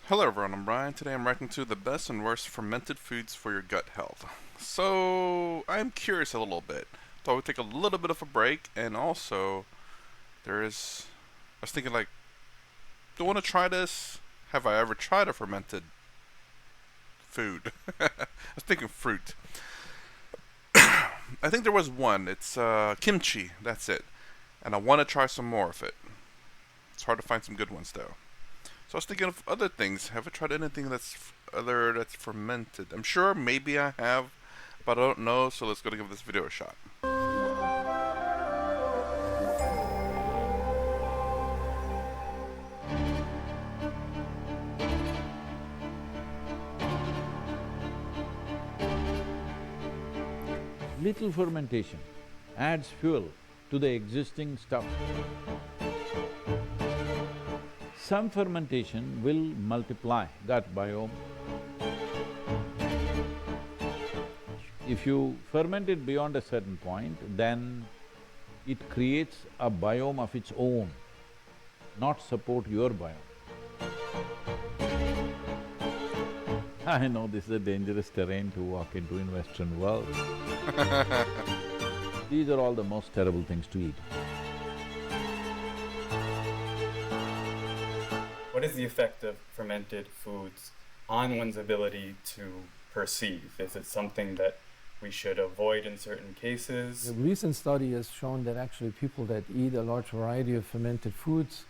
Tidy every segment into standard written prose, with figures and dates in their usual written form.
Hello everyone, I'm Brian. Today I'm ranking to the best and worst fermented foods for your gut health. So, I'm curious a little bit. Thought we'd take a little bit of a break, and also, I was thinking like, do I want to try this? Have I ever tried a fermented food? I was thinking fruit. I think there was one. It's kimchi, that's it. And I want to try some more of it. It's hard to find some good ones though. So I was thinking of other things. Have I tried anything that's fermented? I'm sure maybe I have, but I don't know. So let's go to give this video a shot. Little fermentation adds fuel to the existing stuff. Some fermentation will multiply gut biome. If you ferment it beyond a certain point, then it creates a biome of its own, not support your biome. I know this is a dangerous terrain to walk into in Western world. These are all the most terrible things to eat. What is the effect of fermented foods on one's ability to perceive? Is it something that we should avoid in certain cases? A recent study has shown that actually people that eat a large variety of fermented foods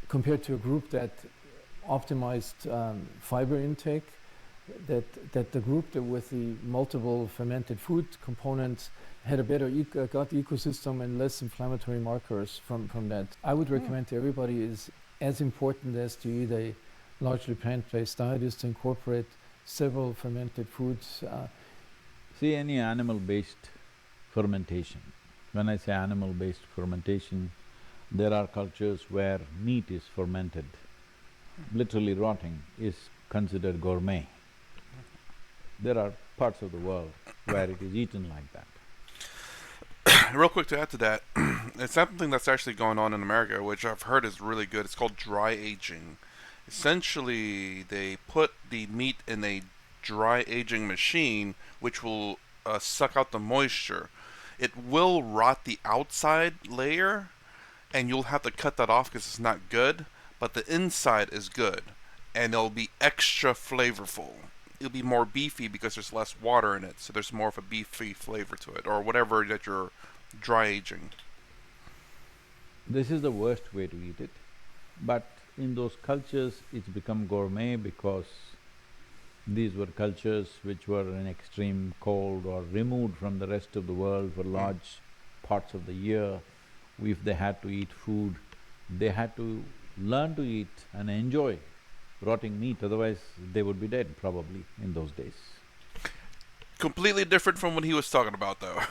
compared to a group that optimized fiber intake, that the group that with the multiple fermented food components had a better gut ecosystem and less inflammatory markers from that. I would recommend to everybody is as important as to eat a largely plant-based diet is to incorporate several fermented foods. See, any animal-based fermentation, when I say animal-based fermentation, there are cultures where meat is fermented, literally rotting is considered gourmet. There are parts of the world where it is eaten like that. Real quick to add to that, it's something that's actually going on in America, which I've heard is really good. It's called dry aging. Essentially, they put the meat in a dry aging machine, which will suck out the moisture. It will rot the outside layer, and you'll have to cut that off because it's not good. But the inside is good, and it'll be extra flavorful. It'll be more beefy because there's less water in it, so there's more of a beefy flavor to it, or whatever that you're dry aging. This is the worst way to eat it, but in those cultures it's become gourmet because these were cultures which were in extreme cold or removed from the rest of the world for large parts of the year. If they had to eat food, they had to learn to eat and enjoy rotting meat, otherwise they would be dead probably in those days. Completely different from what he was talking about, though.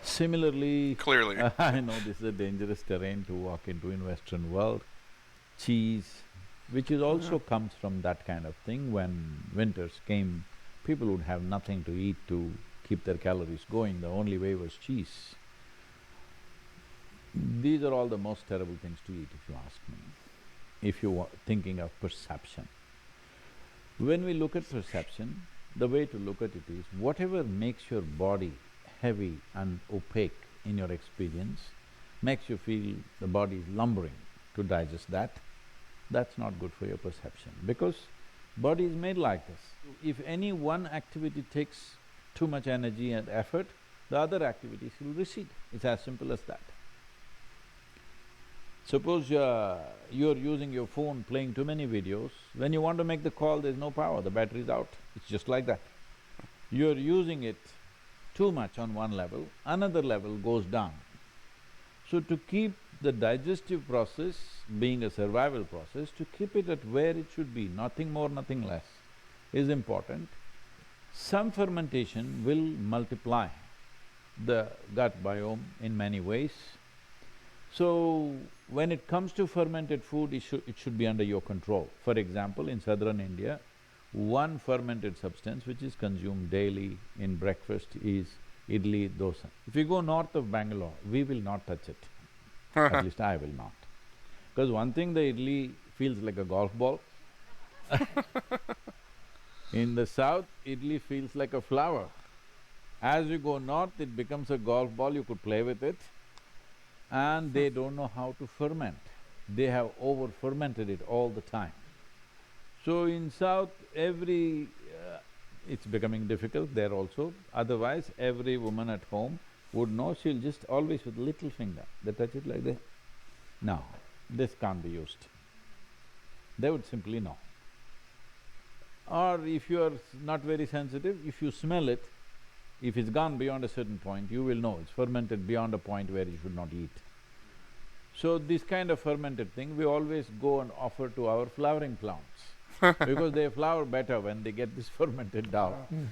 Similarly, Clearly. I know this is a dangerous terrain to walk into in Western world. Cheese, which is also comes from that kind of thing. When winters came, people would have nothing to eat to keep their calories going. The only way was cheese. These are all the most terrible things to eat, if you ask me, if you are thinking of perception. When we look at perception, the way to look at it is, whatever makes your body heavy and opaque in your experience, makes you feel the body is lumbering to digest that, that's not good for your perception, because body is made like this. If any one activity takes too much energy and effort, the other activities will recede. It's as simple as that. Suppose you're using your phone playing too many videos, when you want to make the call, there's no power, the battery is out. It's just like that. You're using it too much on one level, another level goes down. So to keep the digestive process being a survival process, to keep it at where it should be, nothing more, nothing less, is important. Some fermentation will multiply the gut biome in many ways. So, when it comes to fermented food, it should be under your control. For example, in southern India, one fermented substance which is consumed daily in breakfast is idli dosa. If you go north of Bangalore, we will not touch it. At least I will not. Because one thing the idli feels like a golf ball. In the south, idli feels like a flower. As you go north, it becomes a golf ball, you could play with it, and they don't know how to ferment. They have over-fermented it all the time. So in south, it's becoming difficult there also. Otherwise, every woman at home would know, she'll just always with little finger, they touch it like this. No, this can't be used. They would simply know. Or if you are not very sensitive, if you smell it, if it's gone beyond a certain point, you will know it's fermented beyond a point where you should not eat. So this kind of fermented thing, we always go and offer to our flowering plants because they flower better when they get this fermented down.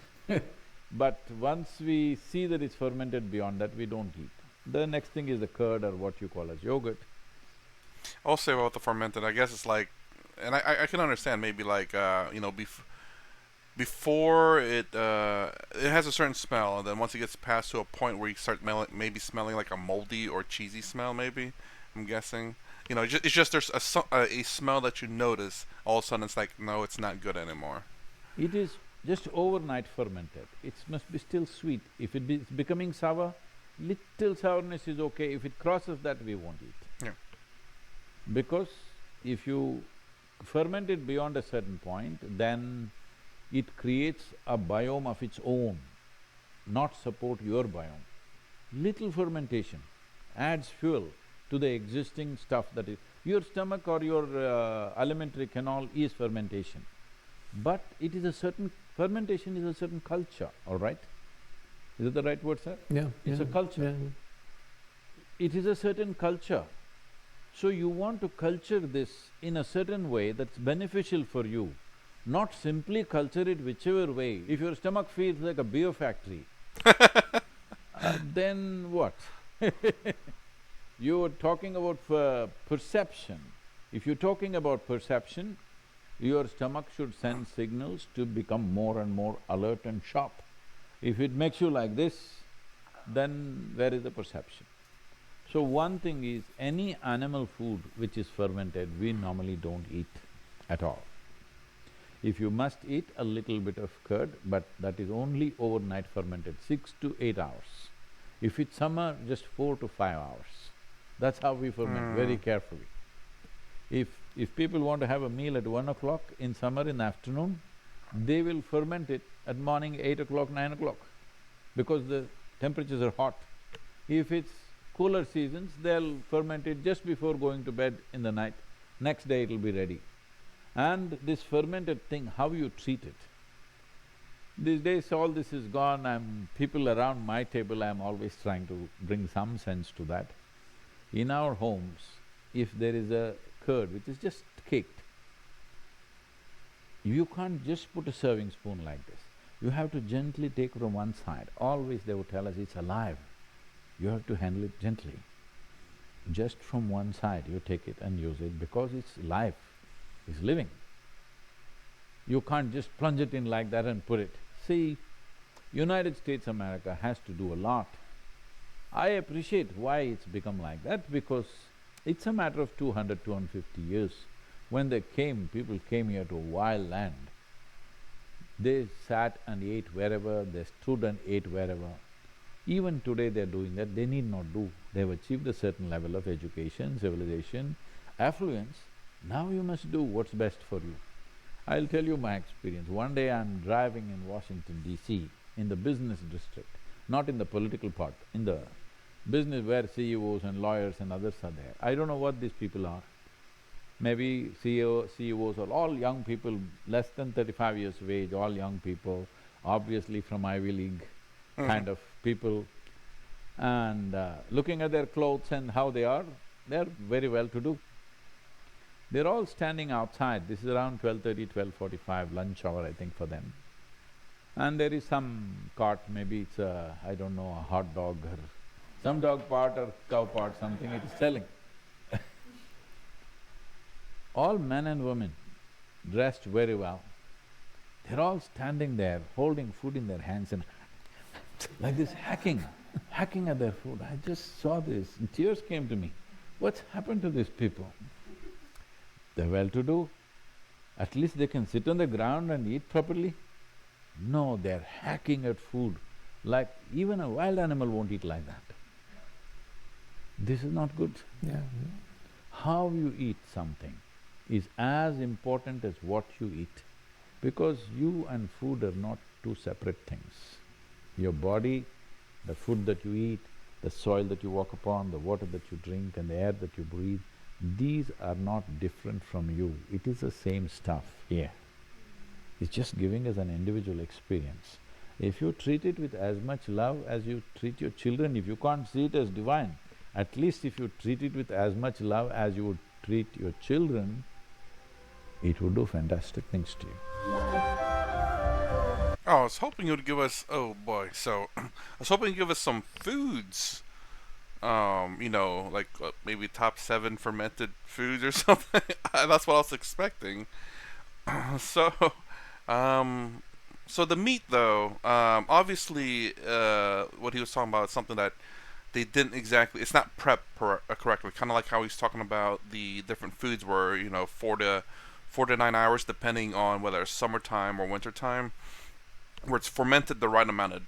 But once we see that it's fermented beyond that, we don't eat. The next thing is the curd, or what you call as yogurt. I'll say about the fermented, I guess it's like, and I can understand maybe like, before it has a certain smell, and then once it gets past to a point where you start maybe smelling like a moldy or cheesy smell, maybe, I'm guessing. It's just there's a smell that you notice, all of a sudden it's like, no, it's not good anymore. It is just overnight fermented. It must be still sweet. If it's becoming sour, little sourness is okay. If it crosses that, we won't eat. Yeah. Because if you ferment it beyond a certain point, then it creates a biome of its own, not support your biome. Little fermentation adds fuel to the existing stuff that is… Your stomach or your alimentary canal is fermentation, but it is a certain… fermentation is a certain culture, all right? Is it the right word, sir? Yeah. It's a culture. Yeah. It is a certain culture. So you want to culture this in a certain way that's beneficial for you, not simply culture it whichever way. If your stomach feels like a beer factory, then what? You're talking about perception. If you're talking about perception, your stomach should send signals to become more and more alert and sharp. If it makes you like this, then where is the perception? So one thing is, any animal food which is fermented, we normally don't eat at all. If you must eat a little bit of curd, but that is only overnight fermented, 6 to 8 hours. If it's summer, just 4 to 5 hours. That's how we ferment, very carefully. If people want to have a meal at 1 o'clock in summer in the afternoon, they will ferment it at morning 8 o'clock, 9 o'clock, because the temperatures are hot. If it's cooler seasons, they'll ferment it just before going to bed in the night. Next day it'll be ready. And this fermented thing, how you treat it. These days all this is gone, people around my table, I'm always trying to bring some sense to that. In our homes, if there is a curd which is just caked, you can't just put a serving spoon like this. You have to gently take from one side. Always they would tell us, it's alive. You have to handle it gently. Just from one side you take it and use it because it's life, it's living. You can't just plunge it in like that and put it. See, United States America has to do a lot. I appreciate why it's become like that, because it's a matter of 200, 250 years. When they came, people came here to a wild land. They sat and ate wherever, they stood and ate wherever. Even today they're doing that, they need not do. They've achieved a certain level of education, civilization, affluence. Now you must do what's best for you. I'll tell you my experience. One day I'm driving in Washington, D.C., in the business district, not in the political part, in the business where CEOs and lawyers and others are there. I don't know what these people are. Maybe CEOs are all young people, less than 35 years of age, all young people, obviously from Ivy League kind of people. And looking at their clothes and how they are, they're very well-to-do. They're all standing outside. This is around 12:30, 12:45, lunch hour I think for them. And there is some cart, maybe it's I don't know, a hot dog or some dog part or cow part, something it is selling. All men and women, dressed very well. They're all standing there, holding food in their hands and like this, hacking at their food. I just saw this and tears came to me. What's happened to these people? They're well-to-do. At least they can sit on the ground and eat properly. No, they're hacking at food. Like even a wild animal won't eat like that. This is not good. Yeah. How you eat something is as important as what you eat, because you and food are not two separate things. Your body, the food that you eat, the soil that you walk upon, the water that you drink and the air that you breathe, these are not different from you. It is the same stuff here. It's just giving us an individual experience. If you treat it with as much love as you treat your children, if you can't see it as divine, at least if you treat it with as much love as you would treat your children, it would do fantastic things to you. Oh, I was hoping you would give us, oh boy, so I was hoping you'd give us some foods. Like maybe top 7 fermented foods or something. That's what I was expecting. So, so the meat though, obviously, what he was talking about is something that they didn't exactly, it's not prepped correctly. Kind of like how he's talking about the different foods were, 4 to 9 hours, depending on whether it's summertime or wintertime, where it's fermented the right amount of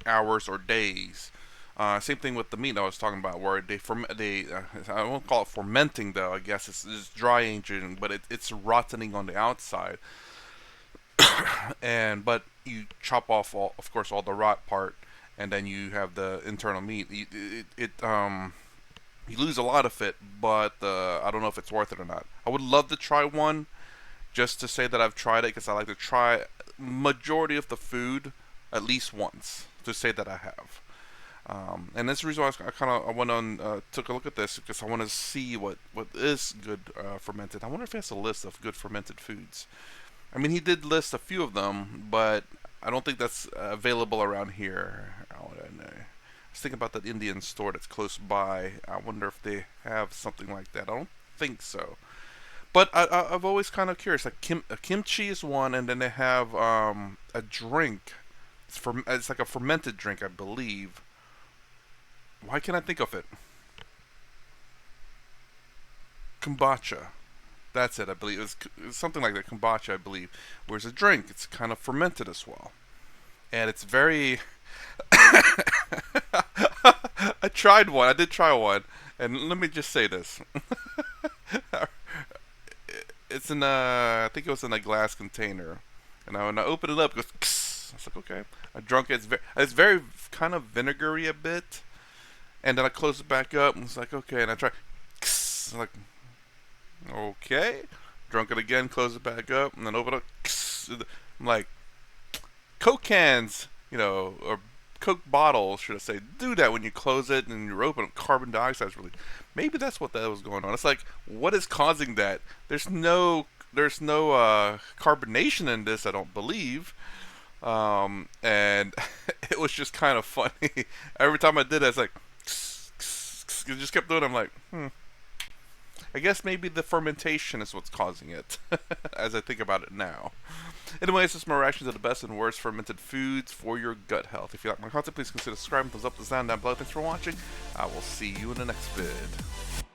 hours or days. Same thing with the meat I was talking about, where I won't call it fermenting though. I guess it's dry aging, but it's rotting on the outside. But you chop off of course, all the rot part, and then you have the internal meat. You lose a lot of it, but I don't know if it's worth it or not. I would love to try one, just to say that I've tried it, because I like to try majority of the food at least once to say that I have. And that's the reason why I went on, took a look at this, because I want to see what is good fermented. I wonder if he has a list of good fermented foods. I mean, he did list a few of them, but I don't think that's available around here. I was thinking about that Indian store that's close by. I wonder if they have something like that. I don't think so. But I've always kind of curious. Like kimchi is one, and then they have a drink. It's like a fermented drink, I believe. Why can't I think of it? Kombucha. That's it, I believe. It's something like that, kombucha, I believe. Whereas a drink, it's kind of fermented as well. And it's very... I tried one. I did try one. And let me just say this. It's in I think it was in a glass container. And when I opened it up, it goes... Kss. I was like, okay. I drunk it. It's very kind of vinegary a bit. And then I closed it back up, and it's like, okay. And I tried... Kss. I'm like... Okay, drunk it again, close it back up, and then open it up. I'm like, Coke cans, or Coke bottles, should I say, do that when you close it and you open it. Carbon dioxide is really, maybe that's what that was going on. It's like, what is causing that? There's no carbonation in this, I don't believe. And it was just kind of funny. Every time I did it, it's like, it just kept doing it. I'm like, I guess maybe the fermentation is what's causing it, as I think about it now. Anyways, this is my reaction to the best and worst fermented foods for your gut health. If you like my content, please consider subscribing, thumbs up, thumbs down, down below. Thanks for watching. I will see you in the next vid.